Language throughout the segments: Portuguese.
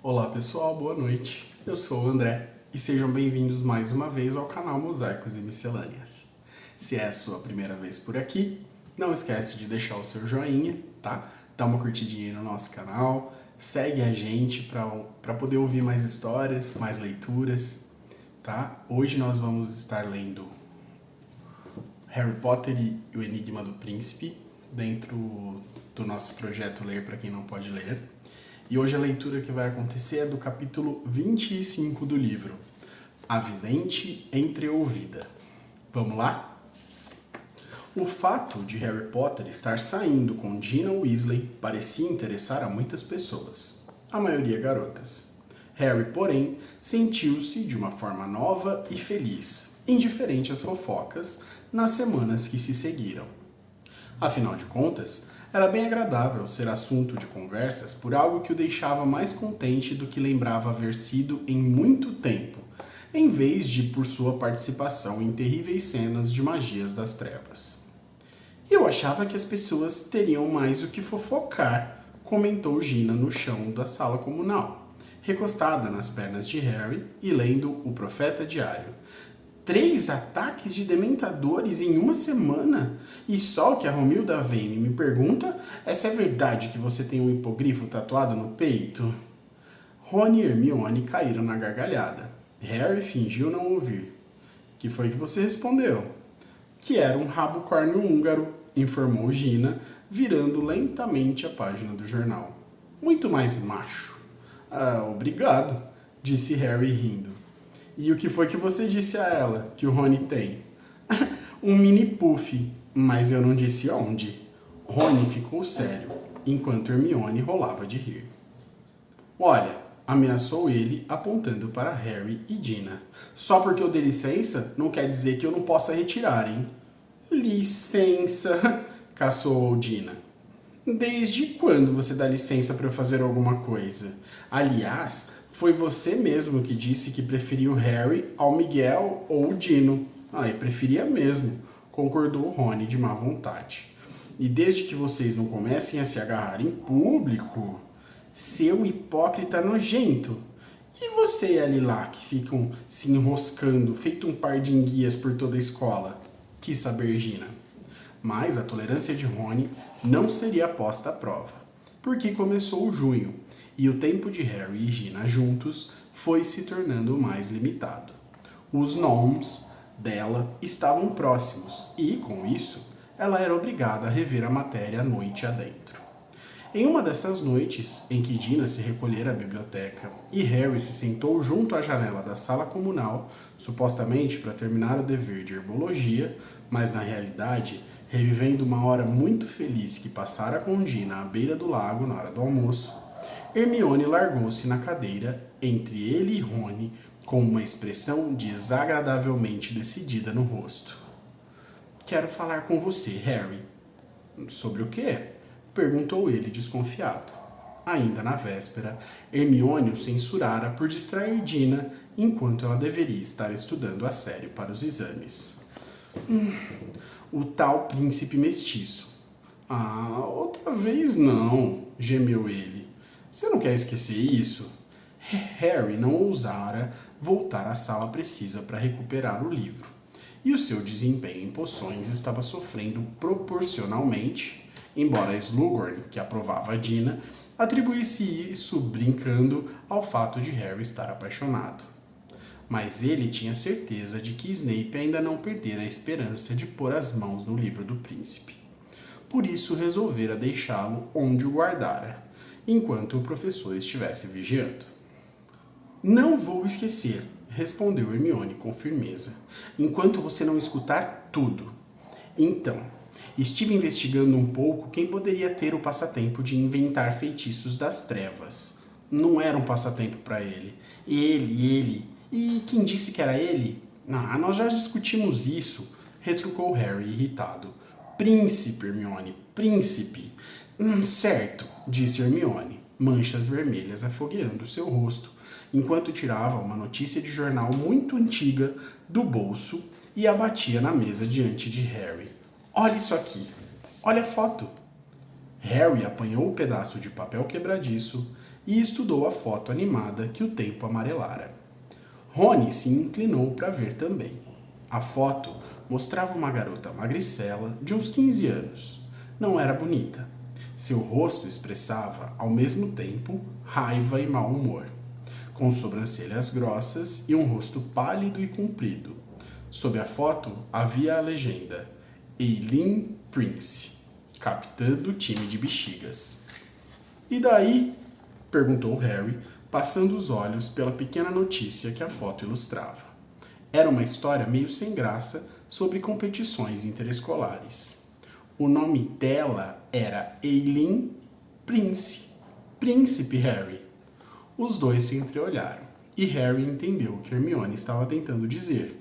Olá pessoal, boa noite. Eu sou o André e sejam bem-vindos mais uma vez ao canal Mosaicos e Miscelâneas. Se é a sua primeira vez por aqui, não esquece de deixar o seu joinha, tá? Dá uma curtidinha aí no nosso canal, segue a gente para poder ouvir mais histórias, mais leituras, tá? Hoje nós vamos estar lendo Harry Potter e o Enigma do Príncipe, dentro do nosso projeto Ler para quem não pode ler. E hoje a leitura que vai acontecer é do capítulo 25 do livro, A Vidente Entreouvida. Vamos lá? O fato de Harry Potter estar saindo com Gina Weasley parecia interessar a muitas pessoas, a maioria garotas. Harry, porém, sentiu-se de uma forma nova e feliz, indiferente às fofocas, nas semanas que se seguiram. Afinal de contas, era bem agradável ser assunto de conversas por algo que o deixava mais contente do que lembrava haver sido em muito tempo, em vez de por sua participação em terríveis cenas de magias das trevas. Eu achava que as pessoas teriam mais o que fofocar, comentou Gina no chão da sala comunal, recostada nas pernas de Harry e lendo o Profeta Diário. 3 ataques de dementadores em uma semana? E só o que a Romilda Vane me pergunta é se é verdade que você tem um hipogrifo tatuado no peito? Rony e Hermione caíram na gargalhada. Harry fingiu não ouvir. Que foi que você respondeu? Que era um rabo córneo húngaro, informou Gina, virando lentamente a página do jornal. Muito mais macho. Ah, obrigado, disse Harry rindo. E o que foi que você disse a ela que o Rony tem? Um mini puff, mas eu não disse onde. Rony ficou sério, enquanto Hermione rolava de rir. Olha, ameaçou ele, apontando para Harry e Gina. Só porque eu dei licença, não quer dizer que eu não possa retirar, hein? Licença, caçoou Gina. Desde quando você dá licença para eu fazer alguma coisa? Aliás, foi você mesmo que disse que preferia o Harry ao Miguel ou o Dino. Eu preferia mesmo, concordou o Rony de má vontade. E desde que vocês não comecem a se agarrar em público, seu hipócrita nojento. E você e a Lilac que ficam se enroscando, feito um par de enguias por toda a escola? Quis saber Gina. Mas a tolerância de Rony não seria posta à prova, porque começou o junho, e o tempo de Harry e Gina juntos foi se tornando mais limitado. Os gnomes dela estavam próximos e, com isso, ela era obrigada a rever a matéria noite adentro. Em uma dessas noites, em que Gina se recolhera à biblioteca e Harry se sentou junto à janela da sala comunal, supostamente para terminar o dever de herbologia, mas na realidade, revivendo uma hora muito feliz que passara com Gina à beira do lago na hora do almoço, Hermione largou-se na cadeira entre ele e Rony com uma expressão desagradavelmente decidida no rosto. Quero falar com você, Harry. Sobre o quê? Perguntou ele desconfiado. Ainda na véspera, Hermione o censurara por distrair Gina enquanto ela deveria estar estudando a sério para os exames. O tal príncipe mestiço. Outra vez não, gemeu ele. Você não quer esquecer isso? Harry não ousara voltar à sala precisa para recuperar o livro, e o seu desempenho em poções estava sofrendo proporcionalmente, embora Slughorn, que aprovava a Gina, atribuísse isso brincando ao fato de Harry estar apaixonado. Mas ele tinha certeza de que Snape ainda não perdera a esperança de pôr as mãos no livro do príncipe. Por isso resolvera deixá-lo onde o guardara, enquanto o professor estivesse vigiando. Não vou esquecer, respondeu Hermione com firmeza, enquanto você não escutar tudo. Então, estive investigando um pouco quem poderia ter o passatempo de inventar feitiços das trevas. Não era um passatempo para ele. Ele. E quem disse que era ele? Nós já discutimos isso, retrucou Harry irritado. Príncipe, Hermione, príncipe. Certo, disse Hermione, manchas vermelhas afogueando seu rosto, enquanto tirava uma notícia de jornal muito antiga do bolso e a batia na mesa diante de Harry. Olha isso aqui, olha a foto. Harry apanhou o pedaço de papel quebradiço e estudou a foto animada que o tempo amarelara. Rony se inclinou para ver também. A foto mostrava uma garota magricela de uns 15 anos. Não era bonita. Seu rosto expressava, ao mesmo tempo, raiva e mau humor, com sobrancelhas grossas e um rosto pálido e comprido. Sob a foto havia a legenda Eileen Prince, capitã do time de bexigas. E daí? Perguntou Harry, passando os olhos pela pequena notícia que a foto ilustrava. Era uma história meio sem graça sobre competições interescolares. O nome dela era Eileen Prince. Príncipe Harry. Os dois se entreolharam, e Harry entendeu o que Hermione estava tentando dizer.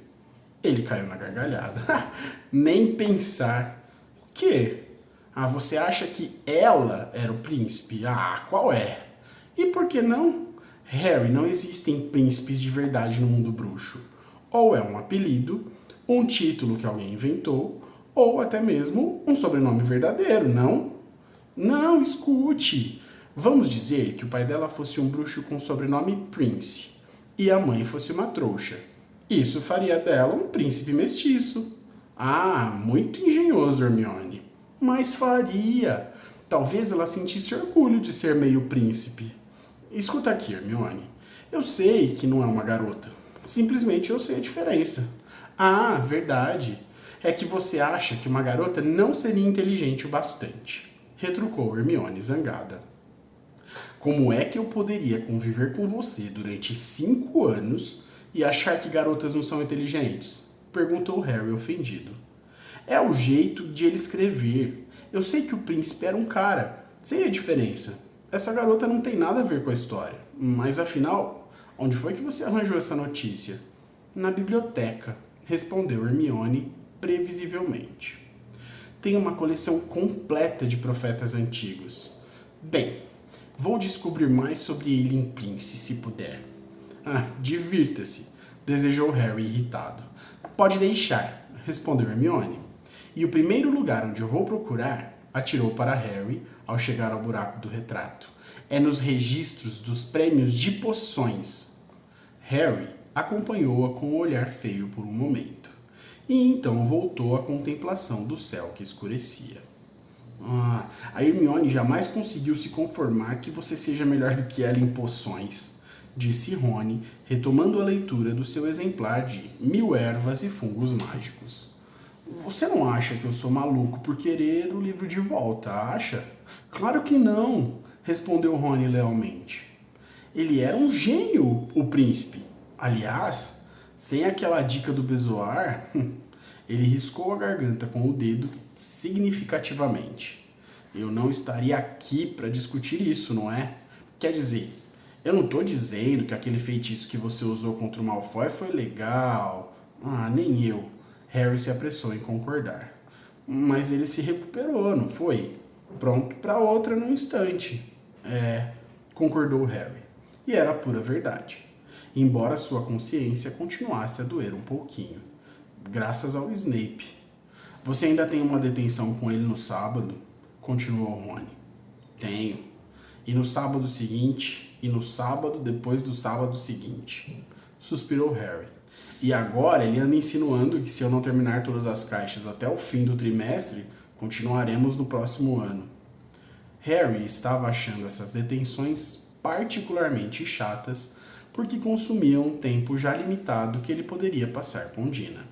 Ele caiu na gargalhada. Nem pensar. O quê? Ah, você acha que ela era o príncipe? Ah, qual é? E por que não? Harry, não existem príncipes de verdade no mundo bruxo. Ou é um apelido, um título que alguém inventou, ou até mesmo um sobrenome verdadeiro, não? Não, escute. Vamos dizer que o pai dela fosse um bruxo com o sobrenome Prince e a mãe fosse uma trouxa. Isso faria dela um príncipe mestiço. Ah, muito engenhoso, Hermione. Mas faria. Talvez ela sentisse orgulho de ser meio príncipe. Escuta aqui, Hermione. Eu sei que não é uma garota. Simplesmente eu sei a diferença. Ah, verdade. É que você acha que uma garota não seria inteligente o bastante. Retrucou Hermione zangada. Como é que eu poderia conviver com você durante 5 anos e achar que garotas não são inteligentes? Perguntou Harry ofendido. É o jeito de ele escrever. Eu sei que o príncipe era um cara. Sei a diferença. Essa garota não tem nada a ver com a história. Mas afinal, onde foi que você arranjou essa notícia? Na biblioteca, respondeu Hermione previsivelmente. Tem uma coleção completa de profetas antigos. Bem, vou descobrir mais sobre Eileen Prince, se puder. Ah, divirta-se, desejou Harry irritado. Pode deixar, respondeu Hermione. E o primeiro lugar onde eu vou procurar, atirou para Harry ao chegar ao buraco do retrato, é nos registros dos prêmios de poções. Harry acompanhou-a com um olhar feio por um momento, e então voltou à contemplação do céu que escurecia. A Hermione jamais conseguiu se conformar que você seja melhor do que ela em poções, disse Rony, retomando a leitura do seu exemplar de 1000 ervas e fungos mágicos. Você não acha que eu sou maluco por querer o livro de volta, acha? Claro que não, respondeu Rony lealmente. Ele era um gênio, o príncipe. Aliás, sem aquela dica do bezoar, ele riscou a garganta com o dedo significativamente. Eu não estaria aqui para discutir isso, não é? Quer dizer, eu não estou dizendo que aquele feitiço que você usou contra o Malfoy foi legal. Nem eu. Harry se apressou em concordar. Mas ele se recuperou, não foi? Pronto para outra num instante. Concordou Harry. E era pura verdade. Embora sua consciência continuasse a doer um pouquinho. Graças ao Snape. Você ainda tem uma detenção com ele no sábado? Continuou Rony. Tenho. E no sábado seguinte, e no sábado depois do sábado seguinte. Suspirou Harry. E agora ele anda insinuando que se eu não terminar todas as caixas até o fim do trimestre, continuaremos no próximo ano. Harry estava achando essas detenções particularmente chatas porque consumiam um tempo já limitado que ele poderia passar com Gina.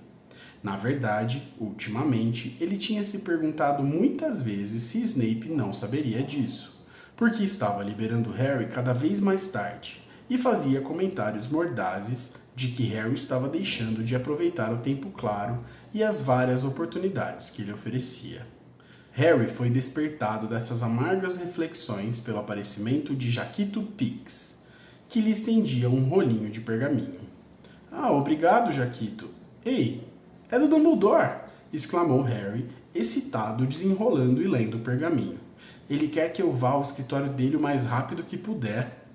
Na verdade, ultimamente, ele tinha se perguntado muitas vezes se Snape não saberia disso, porque estava liberando Harry cada vez mais tarde e fazia comentários mordazes de que Harry estava deixando de aproveitar o tempo claro e as várias oportunidades que ele oferecia. Harry foi despertado dessas amargas reflexões pelo aparecimento de Jaquito Pix, que lhe estendia um rolinho de pergaminho. Obrigado, Jaquito. Ei, é do Dumbledore! Exclamou Harry, excitado, desenrolando e lendo o pergaminho. Ele quer que eu vá ao escritório dele o mais rápido que puder.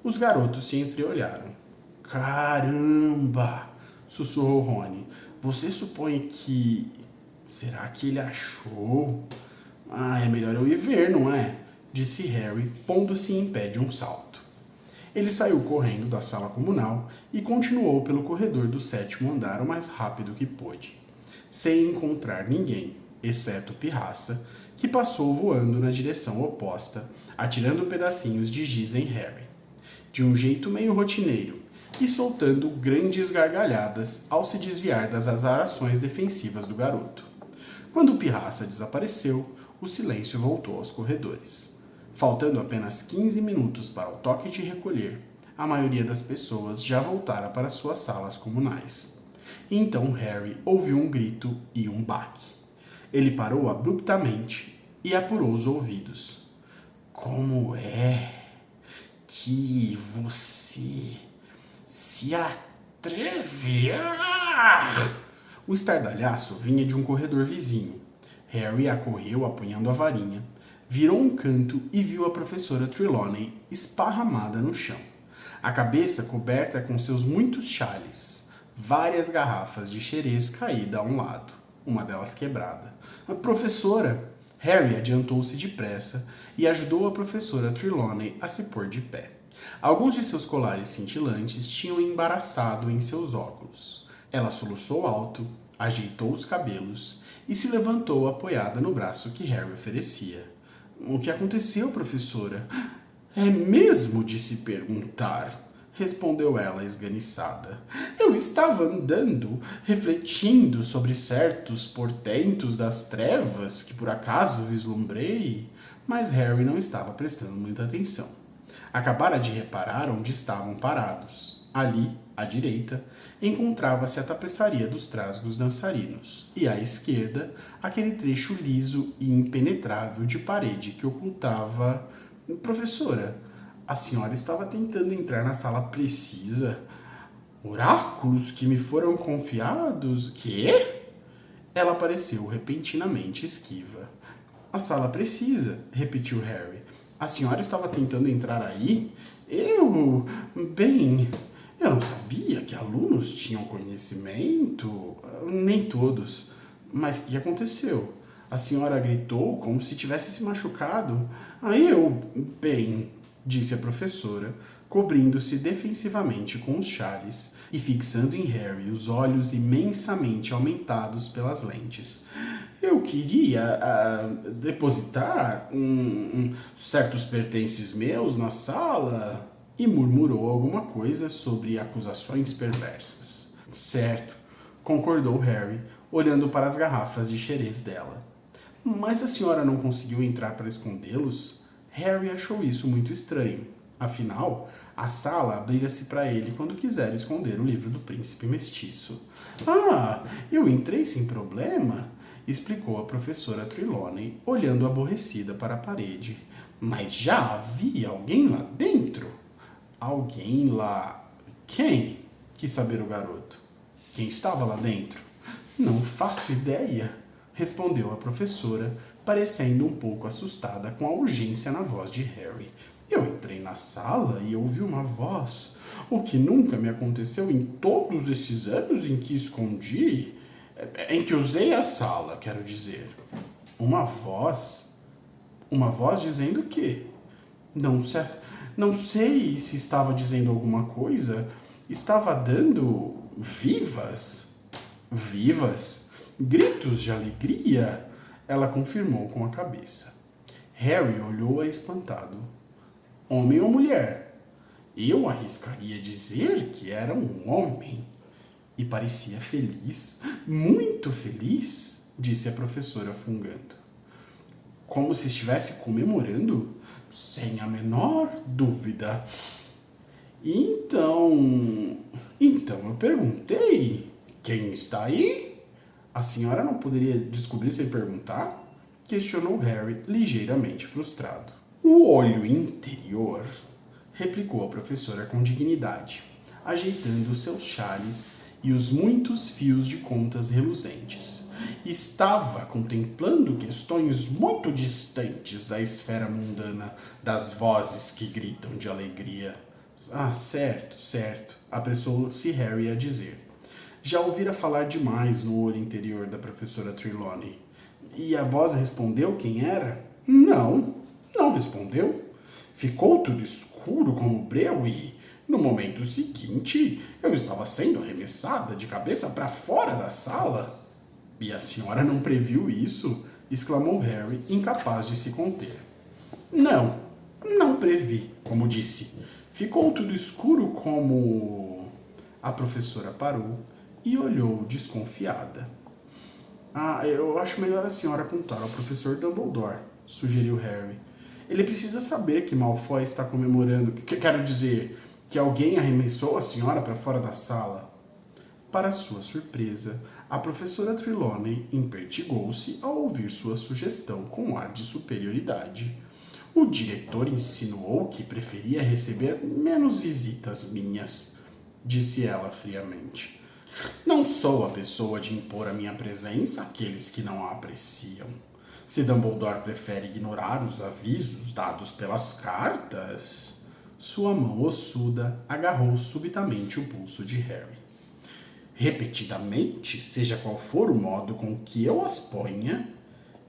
Os garotos se entreolharam. Caramba! Sussurrou Rony. Você supõe que... Será que ele achou? É melhor eu ir ver, não é? Disse Harry, pondo-se em pé de um salto. Ele saiu correndo da sala comunal e continuou pelo corredor do 7º andar o mais rápido que pôde, sem encontrar ninguém, exceto Pirraça, que passou voando na direção oposta, atirando pedacinhos de giz em Harry, de um jeito meio rotineiro, e soltando grandes gargalhadas ao se desviar das azarações defensivas do garoto. Quando o Pirraça desapareceu, o silêncio voltou aos corredores. Faltando apenas 15 minutos para o toque de recolher, a maioria das pessoas já voltara para suas salas comunais. Então Harry ouviu um grito e um baque. Ele parou abruptamente e apurou os ouvidos. Como é que você se atreve? O estardalhaço vinha de um corredor vizinho. Harry acorreu apunhando a varinha, virou um canto e viu a professora Trelawney esparramada no chão, a cabeça coberta com seus muitos chales, várias garrafas de xerez caída a um lado, uma delas quebrada. A professora! Harry adiantou-se depressa e ajudou a professora Trelawney a se pôr de pé. Alguns de seus colares cintilantes tinham embaraçado em seus óculos. Ela soluçou alto, ajeitou os cabelos e se levantou apoiada no braço que Harry oferecia. O que aconteceu, professora? É mesmo de se perguntar, respondeu ela esganiçada. Eu estava andando, refletindo sobre certos portentos das trevas que por acaso vislumbrei, mas Harry não estava prestando muita atenção. Acabara de reparar onde estavam parados. Ali, à direita, encontrava-se a tapeçaria dos trasgos dançarinos, e à esquerda, aquele trecho liso e impenetrável de parede que ocultava... Professora, a senhora estava tentando entrar na sala precisa. Oráculos que me foram confiados? Quê? Ela pareceu repentinamente esquiva. A sala precisa, repetiu Harry. A senhora estava tentando entrar aí? Bem, eu não sabia que alunos tinham conhecimento. Nem todos. Mas o que aconteceu? A senhora gritou como se tivesse se machucado. Bem, disse a professora, cobrindo-se defensivamente com os chales e fixando em Harry os olhos imensamente aumentados pelas lentes. Eu queria depositar certos pertences meus na sala, e murmurou alguma coisa sobre acusações perversas. Certo, concordou Harry, olhando para as garrafas de xerez dela. Mas a senhora não conseguiu entrar para escondê-los? Harry achou isso muito estranho. Afinal, a sala abrira-se para ele quando quiser esconder o livro do príncipe mestiço. Eu entrei sem problema, explicou a professora Trelawney, olhando aborrecida para a parede. Mas já havia alguém lá dentro? Alguém lá... Quem? Quis saber o garoto. Quem estava lá dentro? Não faço ideia, respondeu a professora, parecendo um pouco assustada com a urgência na voz de Harry. Eu entrei na sala e ouvi uma voz, o que nunca me aconteceu em todos esses anos em que escondi, em que usei a sala, quero dizer. Uma voz? Uma voz dizendo o quê? Não sei se estava dizendo alguma coisa. Estava dando vivas? Vivas? Gritos de alegria? Ela confirmou com a cabeça. Harry olhou-a espantado. Homem ou mulher? Eu arriscaria dizer que era um homem. E parecia feliz, muito feliz, disse a professora fungando. Como se estivesse comemorando? Sem a menor dúvida. Então eu perguntei, quem está aí? A senhora não poderia descobrir sem perguntar? Questionou Harry, ligeiramente frustrado. O olho interior, replicou a professora com dignidade, ajeitando os seus chales e os muitos fios de contas reluzentes. Estava contemplando questões muito distantes da esfera mundana das vozes que gritam de alegria. Certo, apressou-se Harry a dizer. Já ouvira falar demais no olho interior da professora Trelawney. E a voz respondeu quem era? Não respondeu. Ficou tudo escuro escuro como breu e, no momento seguinte, eu estava sendo arremessada de cabeça para fora da sala. E a senhora não previu isso? Exclamou Harry, incapaz de se conter. Não, não previ, como disse. Ficou tudo escuro como... A professora parou e olhou desconfiada. Eu acho melhor a senhora contar ao professor Dumbledore, sugeriu Harry. Ele precisa saber que Malfoy está comemorando... Quero dizer, que alguém arremessou a senhora para fora da sala. Para sua surpresa, a professora Trelawney impertigou-se ao ouvir sua sugestão com ar de superioridade. O diretor insinuou que preferia receber menos visitas minhas, disse ela friamente. Não sou a pessoa de impor a minha presença àqueles que não a apreciam. Se Dumbledore prefere ignorar os avisos dados pelas cartas... Sua mão ossuda agarrou subitamente o pulso de Harry. Repetidamente, seja qual for o modo com que eu as ponha,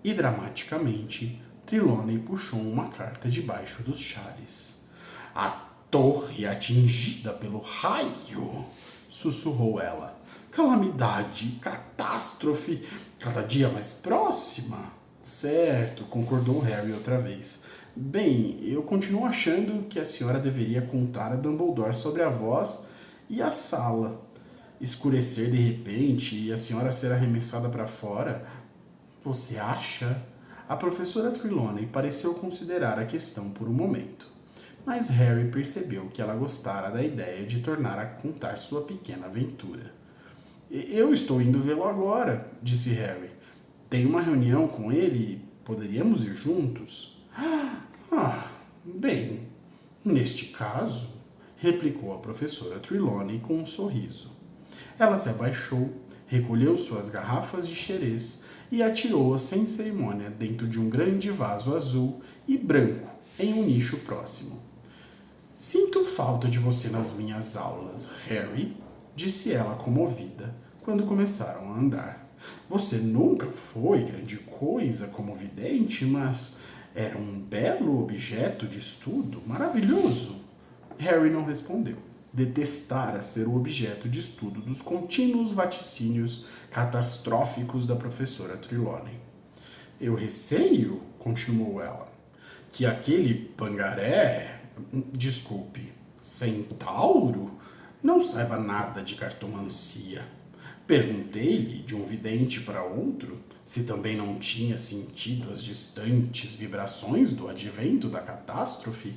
e dramaticamente, Trelawney puxou uma carta debaixo dos chares. A torre atingida pelo raio, sussurrou ela. Calamidade, catástrofe, cada dia mais próxima. Certo, concordou Harry outra vez. Bem, eu continuo achando que a senhora deveria contar a Dumbledore sobre a voz e a sala. Escurecer de repente e a senhora ser arremessada para fora. Você acha? A professora Trelawney pareceu considerar a questão por um momento. Mas Harry percebeu que ela gostara da ideia de tornar a contar sua pequena aventura. Eu estou indo vê-lo agora, disse Harry. Tenho uma reunião com ele e poderíamos ir juntos? Bem, neste caso, replicou a professora Trelawney com um sorriso. Ela se abaixou, recolheu suas garrafas de xerez e atirou-as sem cerimônia dentro de um grande vaso azul e branco em um nicho próximo. Sinto falta de você nas minhas aulas, Harry, disse ela comovida, quando começaram a andar. Você nunca foi grande coisa como vidente, mas era um belo objeto de estudo, maravilhoso. Harry não respondeu. Detestara ser o objeto de estudo dos contínuos vaticínios catastróficos da professora Trelawney. Eu receio, continuou ela, que aquele pangaré, centauro, não saiba nada de cartomancia. Perguntei-lhe de um vidente para outro se também não tinha sentido as distantes vibrações do advento da catástrofe,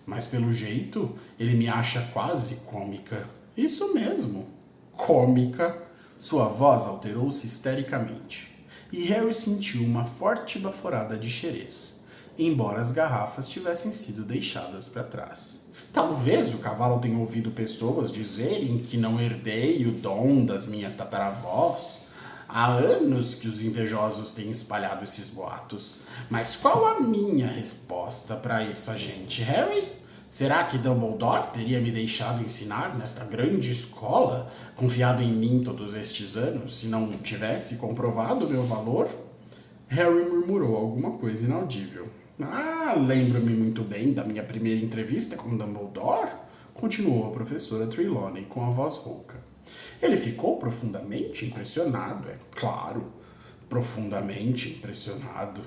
mas pelo jeito ele me acha quase cômica. Isso mesmo, cômica. Sua voz alterou-se histericamente, e Harry sentiu uma forte baforada de xerez, embora as garrafas tivessem sido deixadas para trás. Talvez o cavalo tenha ouvido pessoas dizerem que não herdei o dom das minhas tataravós. Há anos que os invejosos têm espalhado esses boatos. Mas qual a minha resposta para essa gente, Harry? Será que Dumbledore teria me deixado ensinar nesta grande escola, confiado em mim todos estes anos, se não tivesse comprovado o meu valor? Harry murmurou alguma coisa inaudível. Lembro-me muito bem da minha primeira entrevista com Dumbledore, continuou a professora Trelawney com a voz rouca. Ele ficou profundamente impressionado, é claro, profundamente impressionado.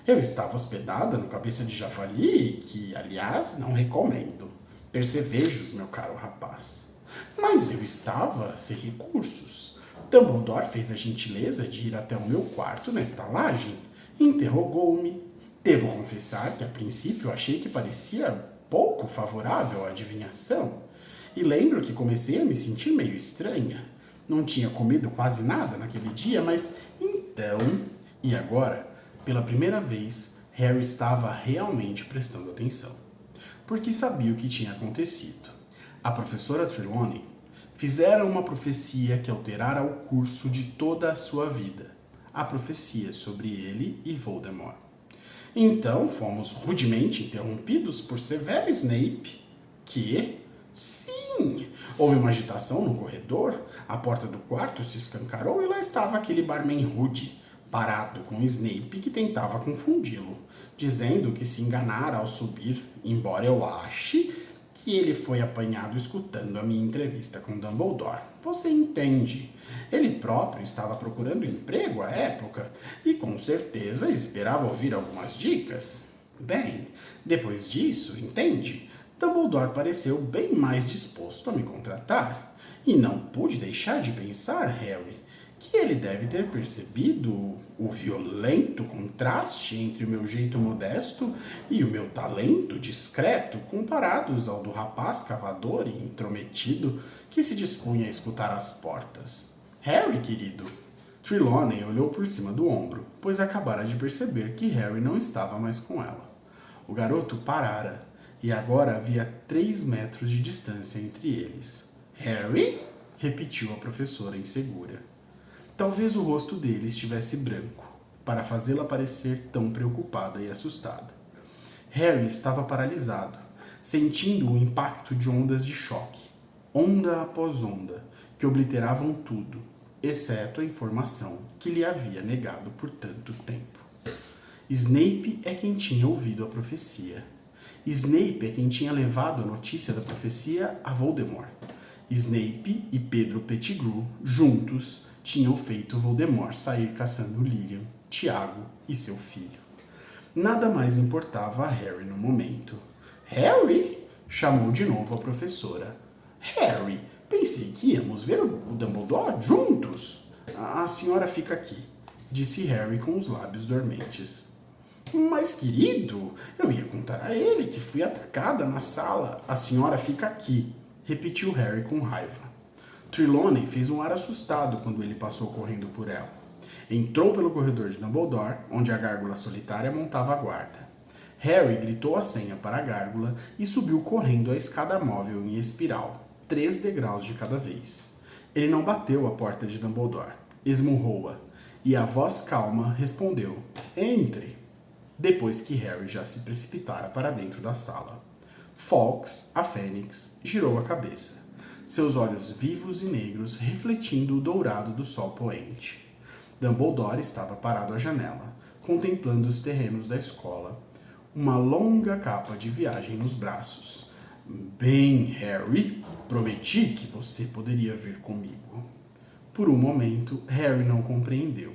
Eu estava hospedada no Cabeça de Javali, que, aliás, não recomendo. Percevejos, meu caro rapaz. Mas eu estava sem recursos. Dumbledore fez a gentileza de ir até o meu quarto na estalagem, interrogou-me. Devo confessar que, a princípio, achei que parecia pouco favorável à adivinhação. E lembro que comecei a me sentir meio estranha. Não tinha comido quase nada naquele dia, mas então... E agora, pela primeira vez, Harry estava realmente prestando atenção, porque sabia o que tinha acontecido. A professora Trelawney fizera uma profecia que alterara o curso de toda a sua vida. A profecia sobre ele e Voldemort. Então, fomos rudemente interrompidos por Severo Snape, que... Sim, houve uma agitação no corredor, a porta do quarto se escancarou e lá estava aquele barman rude, parado com Snape que tentava confundi-lo, dizendo que se enganara ao subir, embora eu ache que ele foi apanhado escutando a minha entrevista com Dumbledore. Você entende? Ele próprio estava procurando emprego à época e com certeza esperava ouvir algumas dicas. Bem, depois disso, entende? Dumbledore pareceu bem mais disposto a me contratar. E não pude deixar de pensar, Harry, que ele deve ter percebido o violento contraste entre o meu jeito modesto e o meu talento discreto comparados ao do rapaz cavador e intrometido que se dispunha a escutar as portas. Harry, querido, Trelawney olhou por cima do ombro, pois acabara de perceber que Harry não estava mais com ela. O garoto parara, e agora havia 3 metros de distância entre eles. Harry? Repetiu a professora insegura. Talvez o rosto dele estivesse branco, para fazê-la parecer tão preocupada e assustada. Harry estava paralisado, sentindo o impacto de ondas de choque, onda após onda, que obliteravam tudo, exceto a informação que lhe havia negado por tanto tempo. Snape é quem tinha ouvido a profecia. Snape é quem tinha levado a notícia da profecia a Voldemort. Snape e Pedro Pettigrew, juntos, tinham feito Voldemort sair caçando Lilian, Tiago e seu filho. Nada mais importava a Harry no momento. Harry? Chamou de novo a professora. Harry, pensei que íamos ver o Dumbledore juntos. A senhora fica aqui, disse Harry com os lábios dormentes. Mas, querido, eu ia contar a ele que fui atacada na sala. A senhora fica aqui, repetiu Harry com raiva. Trelawney fez um ar assustado quando ele passou correndo por ela. Entrou pelo corredor de Dumbledore, onde a gárgula solitária montava a guarda. Harry gritou a senha para a gárgula e subiu correndo a escada móvel em espiral, 3 degraus de cada vez. Ele não bateu a porta de Dumbledore, esmurrou-a, e a voz calma respondeu, entre, depois que Harry já se precipitara para dentro da sala. Fawkes, a fênix, girou a cabeça, seus olhos vivos e negros refletindo o dourado do sol poente. Dumbledore estava parado à janela, contemplando os terrenos da escola, uma longa capa de viagem nos braços. Bem, Harry, prometi que você poderia vir comigo. Por um momento, Harry não compreendeu.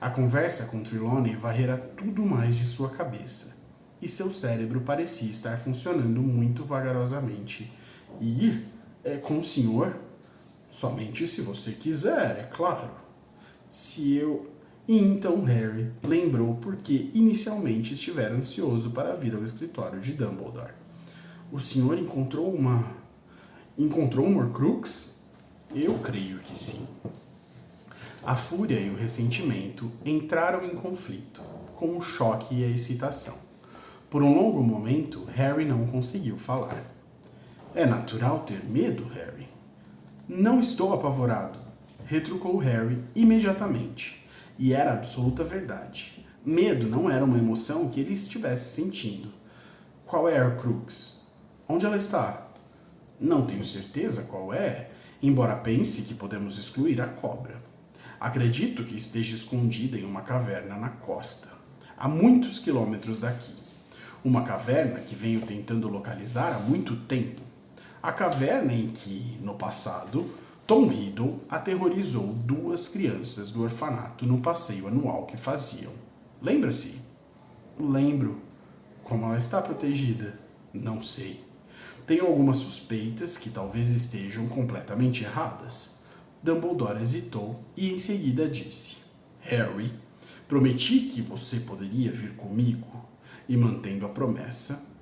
A conversa com Trelawney varrera tudo mais de sua cabeça, e seu cérebro parecia estar funcionando muito vagarosamente. Ir com o senhor? Somente se você quiser, é claro. Se eu... E então Harry lembrou por que inicialmente estivera ansioso para vir ao escritório de Dumbledore. O senhor encontrou um Horcrux? Eu creio que sim. A fúria e o ressentimento entraram em conflito, com o choque e a excitação. Por um longo momento, Harry não conseguiu falar. É natural ter medo, Harry? Não estou apavorado, retrucou Harry imediatamente. E era absoluta verdade. Medo não era uma emoção que ele estivesse sentindo. Qual é a Horcrux? Onde ela está? Não tenho certeza qual é, embora pense que podemos excluir a cobra. Acredito que esteja escondida em uma caverna na costa, a muitos quilômetros daqui. Uma caverna que venho tentando localizar há muito tempo. A caverna em que, no passado, Tom Riddle aterrorizou 2 crianças do orfanato no passeio anual que faziam. Lembra-se? Lembro. Como ela está protegida? Não sei. Tenho algumas suspeitas que talvez estejam completamente erradas. Dumbledore hesitou e em seguida disse: Harry, prometi que você poderia vir comigo, e mantendo a promessa,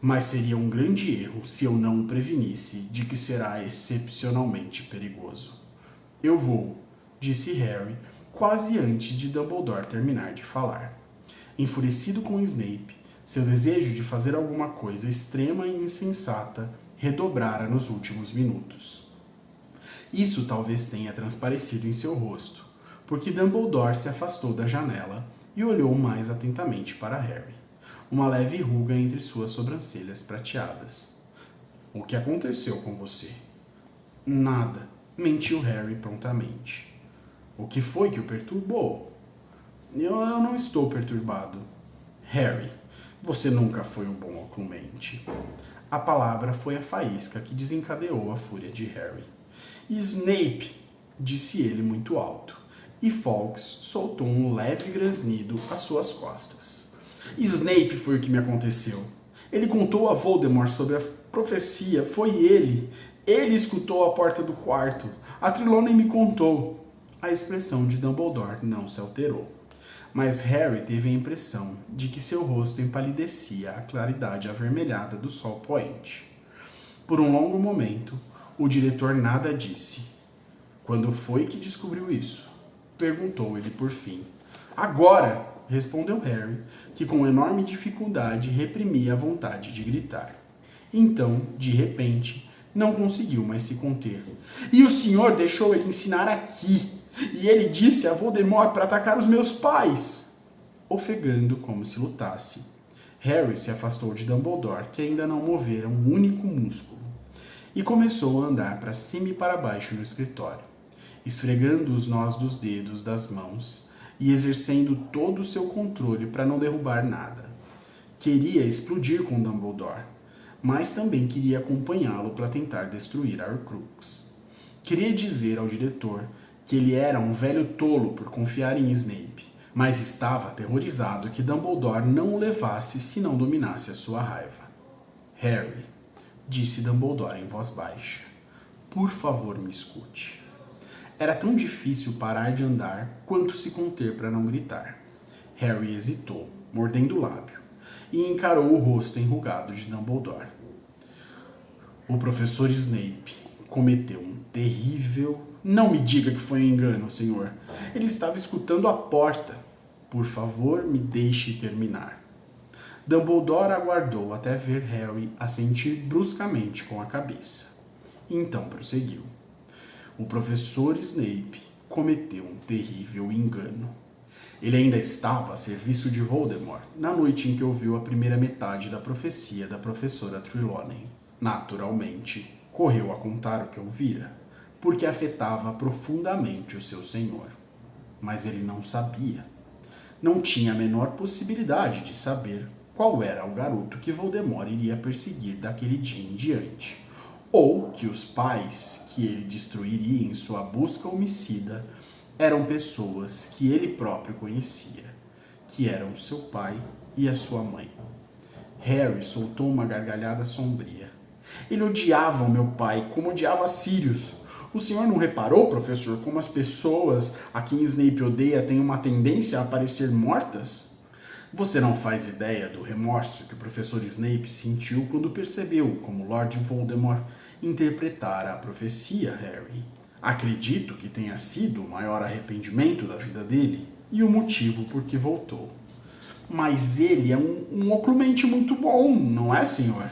mas seria um grande erro se eu não o prevenisse de que será excepcionalmente perigoso. Eu vou, disse Harry, quase antes de Dumbledore terminar de falar. Enfurecido com Snape, seu desejo de fazer alguma coisa extrema e insensata redobrara nos últimos minutos. Isso talvez tenha transparecido em seu rosto, porque Dumbledore se afastou da janela e olhou mais atentamente para Harry, uma leve ruga entre suas sobrancelhas prateadas. O que aconteceu com você? Nada, mentiu Harry prontamente. O que foi que o perturbou? Eu não estou perturbado. Harry, você nunca foi um bom ocumente. A palavra foi a faísca que desencadeou a fúria de Harry. Snape, disse ele muito alto, e Fawkes soltou um leve grasnido às suas costas. Snape foi o que me aconteceu. Ele contou a Voldemort sobre a profecia, foi ele. Ele escutou a porta do quarto. A Trelawney me contou. A expressão de Dumbledore não se alterou. Mas Harry teve a impressão de que seu rosto empalidecia à claridade avermelhada do sol poente. Por um longo momento, o diretor nada disse. Quando foi que descobriu isso? Perguntou ele por fim. Agora! Respondeu Harry, que com enorme dificuldade reprimia a vontade de gritar. Então, de repente, não conseguiu mais se conter. E o senhor deixou ele ensinar aqui! E ele disse a Voldemort para atacar os meus pais! Ofegando como se lutasse. Harry se afastou de Dumbledore, que ainda não movera um único músculo, e começou a andar para cima e para baixo no escritório, esfregando os nós dos dedos das mãos e exercendo todo o seu controle para não derrubar nada. Queria explodir com Dumbledore, mas também queria acompanhá-lo para tentar destruir a Horcrux. Queria dizer ao diretor que ele era um velho tolo por confiar em Snape, mas estava aterrorizado que Dumbledore não o levasse se não dominasse a sua raiva. Harry, disse Dumbledore em voz baixa, por favor me escute. Era tão difícil parar de andar quanto se conter para não gritar. Harry hesitou, mordendo o lábio, e encarou o rosto enrugado de Dumbledore. O professor Snape cometeu um terrível... Não me diga que foi um engano, senhor. Ele estava escutando a porta. Por favor, me deixe terminar. Dumbledore aguardou até ver Harry assentir bruscamente com a cabeça. Então prosseguiu. O professor Snape cometeu um terrível engano. Ele ainda estava a serviço de Voldemort na noite em que ouviu a primeira metade da profecia da professora Trelawney. Naturalmente, correu a contar o que ouvira, porque afetava profundamente o seu senhor. Mas ele não sabia. Não tinha a menor possibilidade de saber qual era o garoto que Voldemort iria perseguir daquele dia em diante, ou que os pais que ele destruiria em sua busca homicida eram pessoas que ele próprio conhecia, que eram seu pai e a sua mãe. Harry soltou uma gargalhada sombria. Ele odiava o meu pai como odiava Sirius. O senhor não reparou, professor, como as pessoas a quem Snape odeia têm uma tendência a parecer mortas? Você não faz ideia do remorso que o professor Snape sentiu quando percebeu como Lord Voldemort interpretara a profecia, Harry. Acredito que tenha sido o maior arrependimento da vida dele e o motivo por que voltou. Mas ele é um oclumente muito bom, não é, senhor?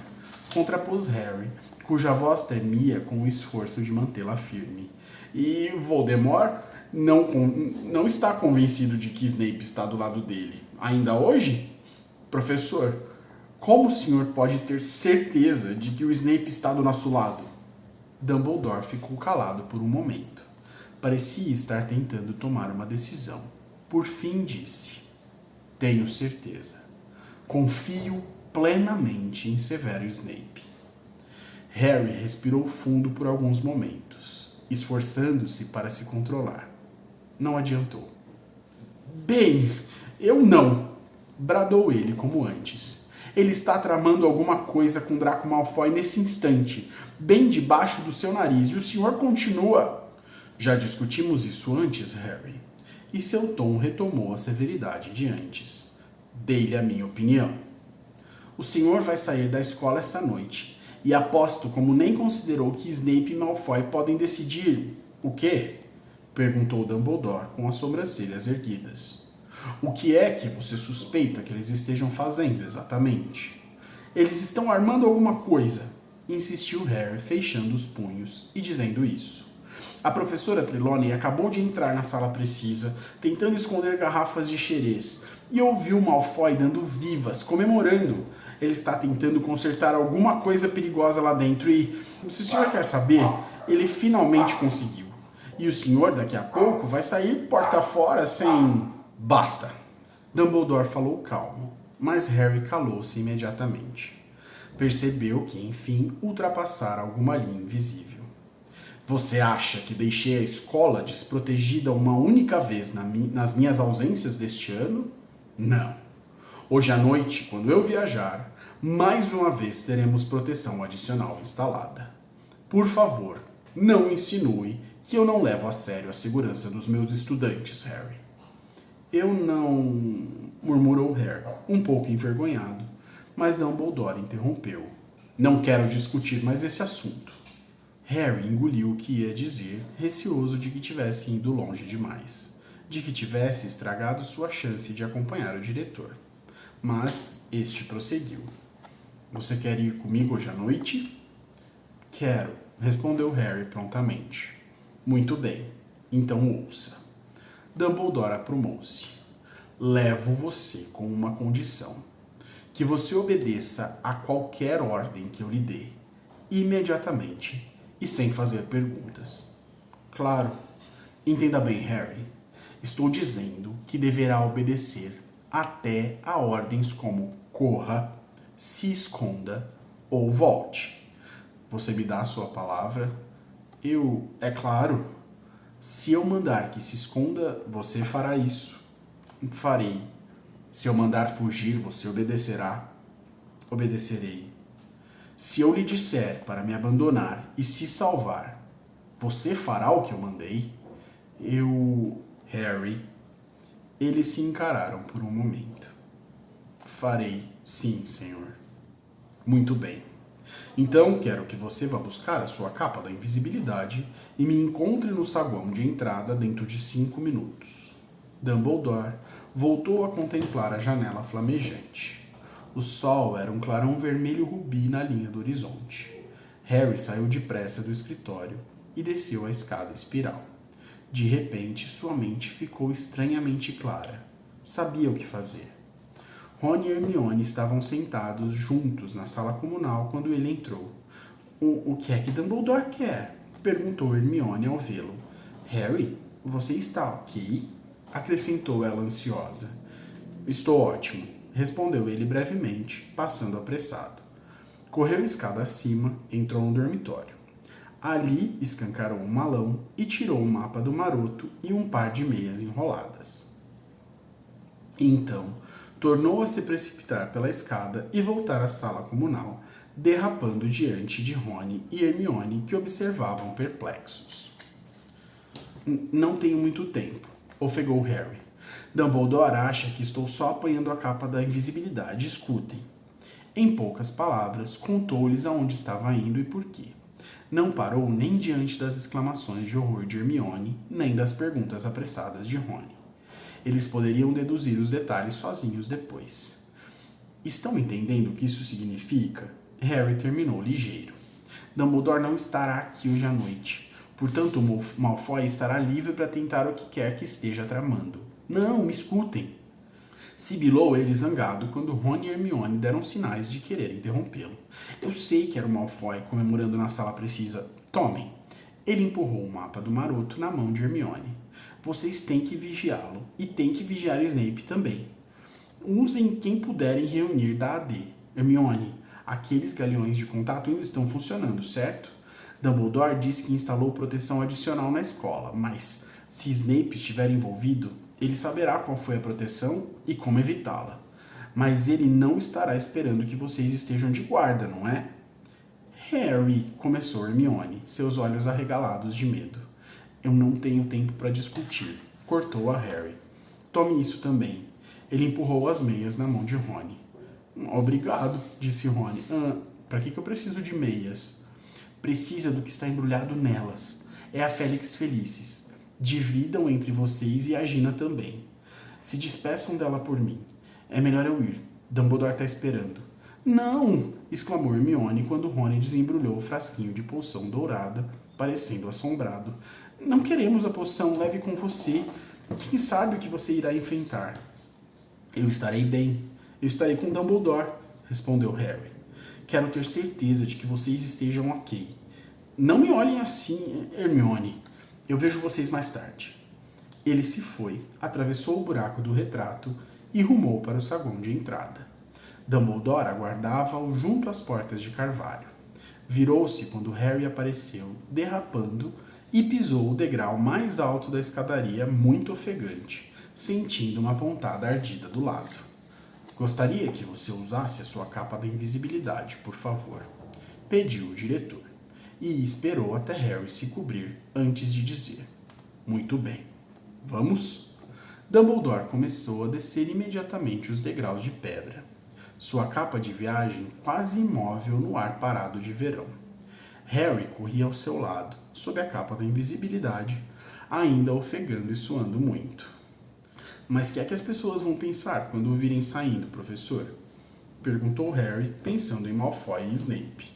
Contrapôs Harry, cuja voz tremia com o esforço de mantê-la firme. E Voldemort não está convencido de que Snape está do lado dele. Ainda hoje? Professor, como o senhor pode ter certeza de que o Snape está do nosso lado? Dumbledore ficou calado por um momento. Parecia estar tentando tomar uma decisão. Por fim disse: tenho certeza. Confio plenamente em Severo Snape. Harry respirou fundo por alguns momentos, esforçando-se para se controlar. Não adiantou. Bem, eu não, bradou ele como antes. Ele está tramando alguma coisa com Draco Malfoy nesse instante, bem debaixo do seu nariz, e o senhor continua... Já discutimos isso antes, Harry. E seu tom retomou a severidade de antes. Dei-lhe a minha opinião. O senhor vai sair da escola esta noite, e aposto como nem considerou que Snape e Malfoy podem decidir... O quê? Perguntou Dumbledore com as sobrancelhas erguidas. O que é que você suspeita que eles estejam fazendo exatamente? Eles estão armando alguma coisa, insistiu Harry, fechando os punhos e dizendo isso. A professora Trelawney acabou de entrar na sala precisa, tentando esconder garrafas de xerez, e ouviu Malfoy dando vivas, comemorando. Ele está tentando consertar alguma coisa perigosa lá dentro e, se o senhor quer saber, ele finalmente conseguiu. E o senhor, daqui a pouco, vai sair porta fora sem... Basta! Dumbledore falou calmo, mas Harry calou-se imediatamente. Percebeu que, enfim, ultrapassara alguma linha invisível. Você acha que deixei a escola desprotegida uma única vez nas minhas ausências deste ano? Não. Hoje à noite, quando eu viajar, mais uma vez teremos proteção adicional instalada. Por favor, não insinue que eu não levo a sério a segurança dos meus estudantes, Harry. Eu não... murmurou Harry, um pouco envergonhado, mas Dumbledore interrompeu. Não quero discutir mais esse assunto. Harry engoliu o que ia dizer, receoso de que tivesse ido longe demais, de que tivesse estragado sua chance de acompanhar o diretor. Mas este prosseguiu. Você quer ir comigo hoje à noite? Quero, respondeu Harry prontamente. Muito bem, então ouça. Dumbledore aprumou-se. Levo você com uma condição. Que você obedeça a qualquer ordem que eu lhe dê, imediatamente e sem fazer perguntas. Claro. Entenda bem, Harry. Estou dizendo que deverá obedecer até a ordens como corra, se esconda ou volte. Você me dá a sua palavra? É claro. Se eu mandar que se esconda, você fará isso. Farei. Se eu mandar fugir, você obedecerá? Obedecerei. Se eu lhe disser para me abandonar e se salvar, você fará o que eu mandei? Harry. Eles se encararam por um momento. Farei, sim, senhor. Muito bem. Então, quero que você vá buscar a sua capa da invisibilidade e me encontre no saguão de entrada dentro de 5 minutos. Dumbledore voltou a contemplar a janela flamejante. O sol era um clarão vermelho rubi na linha do horizonte. Harry saiu depressa do escritório e desceu a escada espiral. De repente, sua mente ficou estranhamente clara. Sabia o que fazer. Rony e Hermione estavam sentados juntos na sala comunal quando ele entrou. O que é que Dumbledore quer? Perguntou Hermione ao vê-lo. Harry, você está ok? Acrescentou ela ansiosa. Estou ótimo, respondeu ele brevemente, passando apressado. Correu a escada acima, entrou no dormitório. Ali escancarou um malão e tirou um mapa do maroto e um par de meias enroladas. Então, tornou a se precipitar pela escada e voltar à sala comunal, derrapando diante de Rony e Hermione, que observavam perplexos. Não tenho muito tempo, ofegou Harry. Dumbledore acha que estou só apanhando a capa da invisibilidade, escutem. Em poucas palavras, contou-lhes aonde estava indo e por quê. Não parou nem diante das exclamações de horror de Hermione, nem das perguntas apressadas de Rony. Eles poderiam deduzir os detalhes sozinhos depois. Estão entendendo o que isso significa? Harry terminou ligeiro. Dumbledore não estará aqui hoje à noite. Portanto, Malfoy estará livre para tentar o que quer que esteja tramando. Não, me escutem. Sibilou ele zangado quando Rony e Hermione deram sinais de querer interrompê-lo. Eu sei que era o Malfoy comemorando na sala precisa. Tomem. Ele empurrou o mapa do maroto na mão de Hermione. Vocês têm que vigiá-lo e têm que vigiar Snape também. Usem quem puderem reunir da AD. Hermione, aqueles galeões de contato ainda estão funcionando, certo? Dumbledore disse que instalou proteção adicional na escola, mas se Snape estiver envolvido, ele saberá qual foi a proteção e como evitá-la. Mas ele não estará esperando que vocês estejam de guarda, não é? Harry, começou Hermione, seus olhos arregalados de medo. Eu não tenho tempo para discutir, cortou a Harry. Tome isso também. Ele empurrou as meias na mão de Rony. Obrigado, disse Rony. Para que eu preciso de meias? Precisa do que está embrulhado nelas. É a Félix Felicis. Dividam entre vocês e a Gina também. Se despeçam dela por mim. É melhor eu ir. Dumbledore está esperando. Não! Exclamou Hermione quando Rony desembrulhou o frasquinho de poção dourada, parecendo assombrado. Não queremos a poção, leve com você. Quem sabe o que você irá enfrentar? Eu estarei bem. Eu estarei com Dumbledore, respondeu Harry. Quero ter certeza de que vocês estejam ok. Não me olhem assim, Hermione. Eu vejo vocês mais tarde. Ele se foi, atravessou o buraco do retrato e rumou para o saguão de entrada. Dumbledore aguardava-o junto às portas de carvalho. Virou-se quando Harry apareceu, derrapando, e pisou o degrau mais alto da escadaria, muito ofegante, sentindo uma pontada ardida do lado. Gostaria que você usasse a sua capa da invisibilidade, por favor, pediu o diretor, e esperou até Harry se cobrir antes de dizer: muito bem, vamos? Dumbledore começou a descer imediatamente os degraus de pedra, sua capa de viagem quase imóvel no ar parado de verão. Harry corria ao seu lado, sob a capa da invisibilidade, ainda ofegando e suando muito. Mas que é que as pessoas vão pensar quando o virem saindo, professor? Perguntou Harry, pensando em Malfoy e Snape.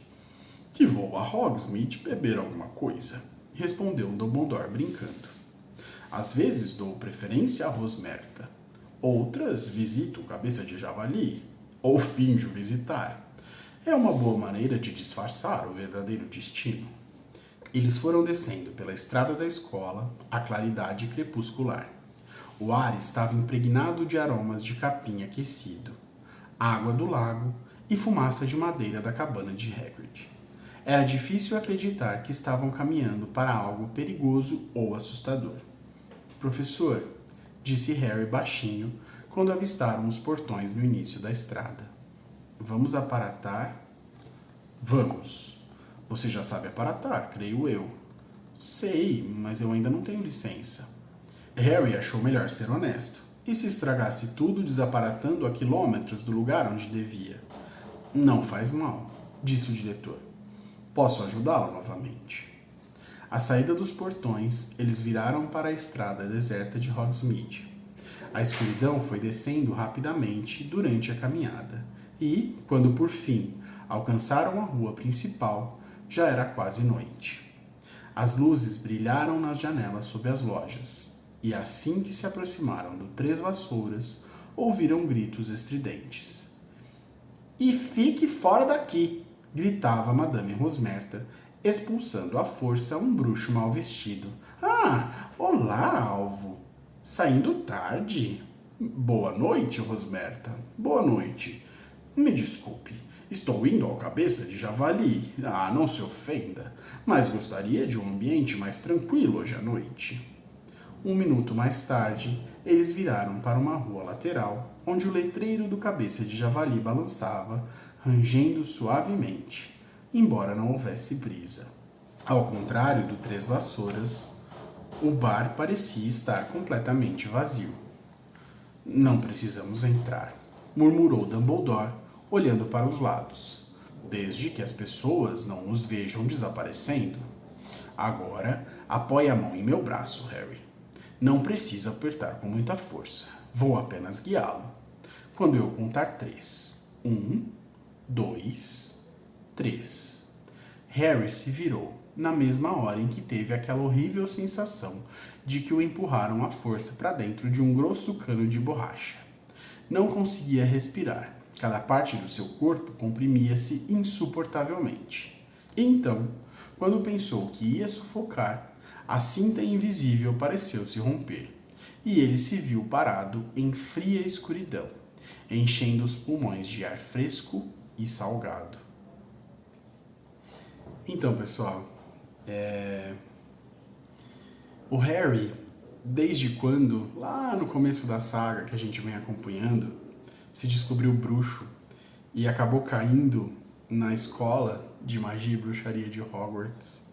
Que vou a Hogsmeade beber alguma coisa, respondeu Dumbledore brincando. Às vezes dou preferência a Rosmerta. Outras visito o Cabeça de Javali, ou finjo visitar. É uma boa maneira de disfarçar o verdadeiro destino. Eles foram descendo pela estrada da escola, à claridade crepuscular. O ar estava impregnado de aromas de capim aquecido, água do lago e fumaça de madeira da cabana de Hagrid. Era difícil acreditar que estavam caminhando para algo perigoso ou assustador. Professor, disse Harry baixinho, quando avistaram os portões no início da estrada. Vamos aparatar? Vamos. Você já sabe aparatar, creio eu. Sei, mas eu ainda não tenho licença. Harry achou melhor ser honesto. E se estragasse tudo desaparatando a quilômetros do lugar onde devia? Não faz mal, disse o diretor. Posso ajudá-lo novamente. À saída dos portões, eles viraram para a estrada deserta de Hogsmeade. A escuridão foi descendo rapidamente durante a caminhada, e, quando por fim alcançaram a rua principal, já era quase noite. As luzes brilharam nas janelas sob as lojas, e assim que se aproximaram do Três Vassouras, ouviram gritos estridentes. E fique fora daqui! Gritava Madame Rosmerta, expulsando à força um bruxo mal vestido. Ah, olá, alvo! Saindo tarde? Boa noite, Rosmerta. Boa noite. Me desculpe, estou indo ao Cabeça de Javali. Ah, não se ofenda, mas gostaria de um ambiente mais tranquilo hoje à noite. Um minuto mais tarde, eles viraram para uma rua lateral, onde o letreiro do Cabeça de Javali balançava, rangendo suavemente, embora não houvesse brisa. Ao contrário do Três Vassouras, o bar parecia estar completamente vazio. Não precisamos entrar, murmurou Dumbledore, olhando para os lados, desde que as pessoas não nos vejam desaparecendo. Agora, apoie a mão em meu braço, Harry. Não precisa apertar com muita força. Vou apenas guiá-lo. Quando eu contar 3. 1, 2, 3. Harry se virou na mesma hora em que teve aquela horrível sensação de que o empurraram à força para dentro de um grosso cano de borracha. Não conseguia respirar. Cada parte do seu corpo comprimia-se insuportavelmente. Então, quando pensou que ia sufocar, a cinta invisível pareceu se romper, e ele se viu parado em fria escuridão, enchendo os pulmões de ar fresco e salgado. Então, pessoal, o Harry, desde quando, lá no começo da saga que a gente vem acompanhando, se descobriu bruxo e acabou caindo na escola de magia e bruxaria de Hogwarts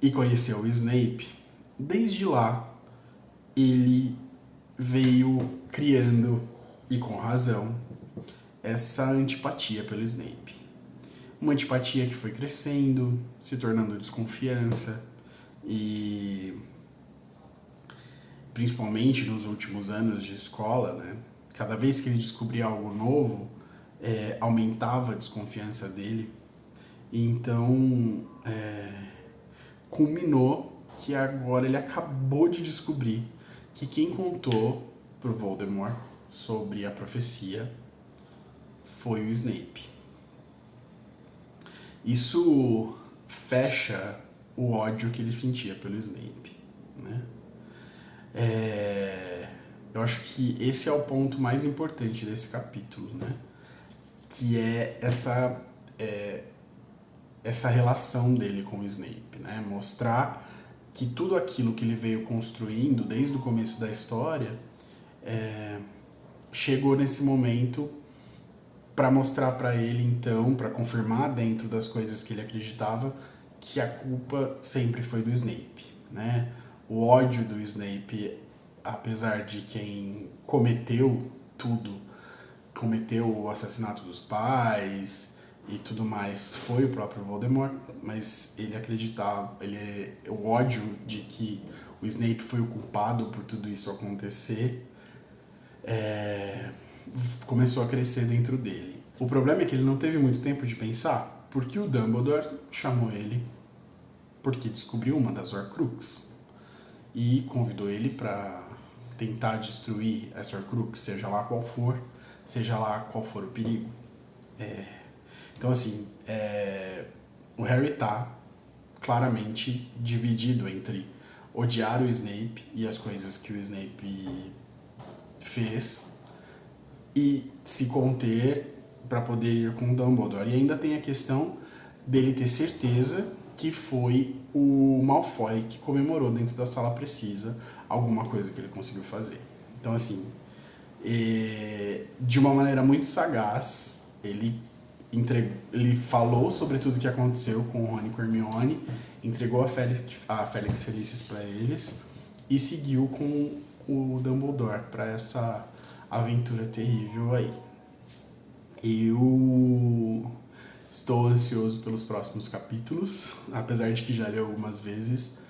e conheceu o Snape, desde lá ele veio criando, e com razão, essa antipatia pelo Snape. Uma antipatia que foi crescendo, se tornando desconfiança e principalmente nos últimos anos de escola, né? Cada vez que ele descobria algo novo, aumentava a desconfiança dele. E então, culminou que agora ele acabou de descobrir que quem contou pro Voldemort sobre a profecia foi o Snape. Isso fecha o ódio que ele sentia pelo Snape, né? Eu acho que esse é o ponto mais importante desse capítulo, né? que é essa relação dele com o Snape, né? Mostrar que tudo aquilo que ele veio construindo desde o começo da história chegou nesse momento para mostrar para ele, então, para confirmar dentro das coisas que ele acreditava, que a culpa sempre foi do Snape, né? O ódio do Snape, apesar de quem cometeu tudo, cometeu o assassinato dos pais e tudo mais, foi o próprio Voldemort, mas ele acreditava, o ódio de que o Snape foi o culpado por tudo isso acontecer, começou a crescer dentro dele. O problema é que ele não teve muito tempo de pensar, porque o Dumbledore chamou ele porque descobriu uma das Horcruxes e convidou ele para tentar destruir essa Horcrux, seja lá qual for o perigo. Então, assim, o Harry tá claramente dividido entre odiar o Snape e as coisas que o Snape fez e se conter para poder ir com o Dumbledore. E ainda tem a questão dele ter certeza que foi o Malfoy que comemorou dentro da Sala Precisa alguma coisa que ele conseguiu fazer. Então, assim, de uma maneira muito sagaz, ele falou sobre tudo o que aconteceu com o Rony e com a Hermione, entregou a Félix Felicis para eles e seguiu com o Dumbledore para essa aventura terrível aí. Eu estou ansioso pelos próximos capítulos, apesar de que já li algumas vezes.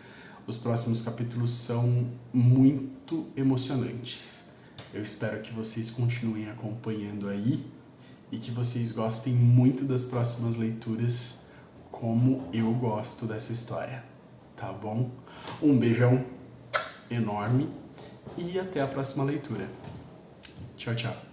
Os próximos capítulos são muito emocionantes. Eu espero que vocês continuem acompanhando aí e que vocês gostem muito das próximas leituras, como eu gosto dessa história, tá bom? Um beijão enorme e até a próxima leitura. Tchau, tchau.